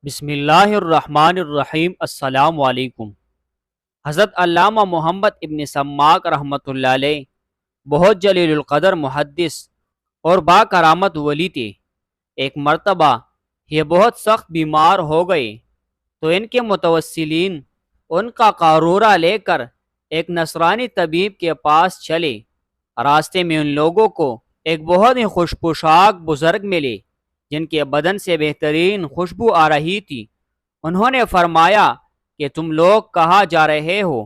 بسم اللہ الرحمن الرحیم۔ السلام علیکم۔ حضرت علامہ محمد ابن سماک رحمۃ اللہ علیہ بہت جلیل القدر محدث اور با کرامت ولی تھے۔ ایک مرتبہ یہ بہت سخت بیمار ہو گئے تو ان کے متوسلین ان کا قارورہ لے کر ایک نصرانی طبیب کے پاس چلے۔ راستے میں ان لوگوں کو ایک بہت ہی خوش پوشاک بزرگ ملے جن کے بدن سے بہترین خوشبو آ رہی تھی۔ انہوں نے فرمایا کہ تم لوگ کہاں جا رہے ہو؟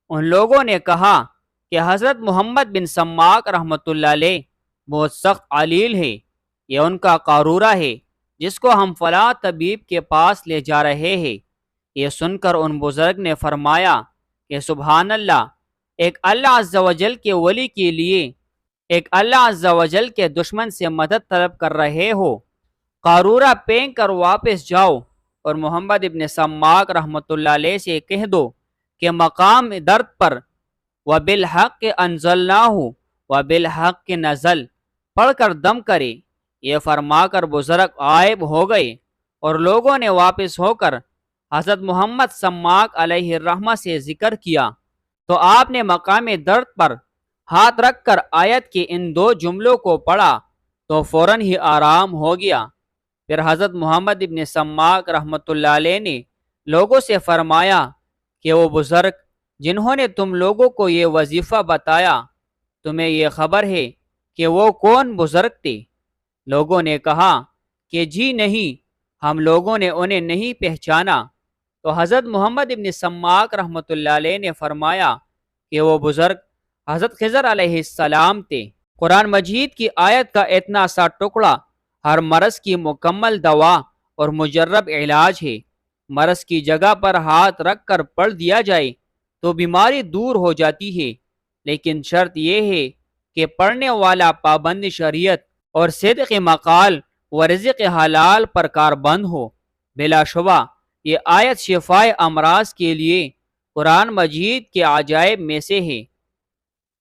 ان لوگوں نے کہا کہ حضرت محمد بن سماک رحمۃ اللہ علیہ بہت سخت علیل ہے، یہ ان کا قارورہ ہے جس کو ہم فلاں طبیب کے پاس لے جا رہے ہیں۔ یہ سن کر ان بزرگ نے فرمایا کہ سبحان اللہ، ایک اللہ عز و جل کے ولی کے لیے ایک اللہ عز و جل کے دشمن سے مدد طلب کر رہے ہو۔ قارورہ پھینک کر واپس جاؤ اور محمد ابن سماک رحمۃ اللہ علیہ سے کہہ دو کہ مقام درد پر وَبِالْحَقِّ أَنزَلْنَاهُ وَبِالْحَقِّ نَزَلَ پڑھ کر دم کرے۔ یہ فرما کر بزرگ غائب ہو گئے اور لوگوں نے واپس ہو کر حضرت محمد سماک علیہ الرحمہ سے ذکر کیا تو آپ نے مقام درد پر ہاتھ رکھ کر آیت کے ان دو جملوں کو پڑھا تو فوراً ہی آرام ہو گیا۔ پھر حضرت محمد ابن سماک رحمۃ اللہ علیہ نے لوگوں سے فرمایا کہ وہ بزرگ جنہوں نے تم لوگوں کو یہ وظیفہ بتایا، تمہیں یہ خبر ہے کہ وہ کون بزرگ تھے؟ لوگوں نے کہا کہ جی نہیں، ہم لوگوں نے انہیں نہیں پہچانا۔ تو حضرت محمد ابن سماک رحمۃ اللہ علیہ نے فرمایا کہ وہ بزرگ حضرت خضر علیہ السلام تھے۔ قرآن مجید کی آیت کا اتنا سا ٹکڑا ہر مرض کی مکمل دوا اور مجرب علاج ہے۔ مرض کی جگہ پر ہاتھ رکھ کر پڑھ دیا جائے تو بیماری دور ہو جاتی ہے، لیکن شرط یہ ہے کہ پڑھنے والا پابند شریعت اور صدق مقال و رزق حلال پر کاربند ہو۔ بلا شبہ یہ آیت شفائے امراض کے لیے قرآن مجید کے عجائب میں سے ہے۔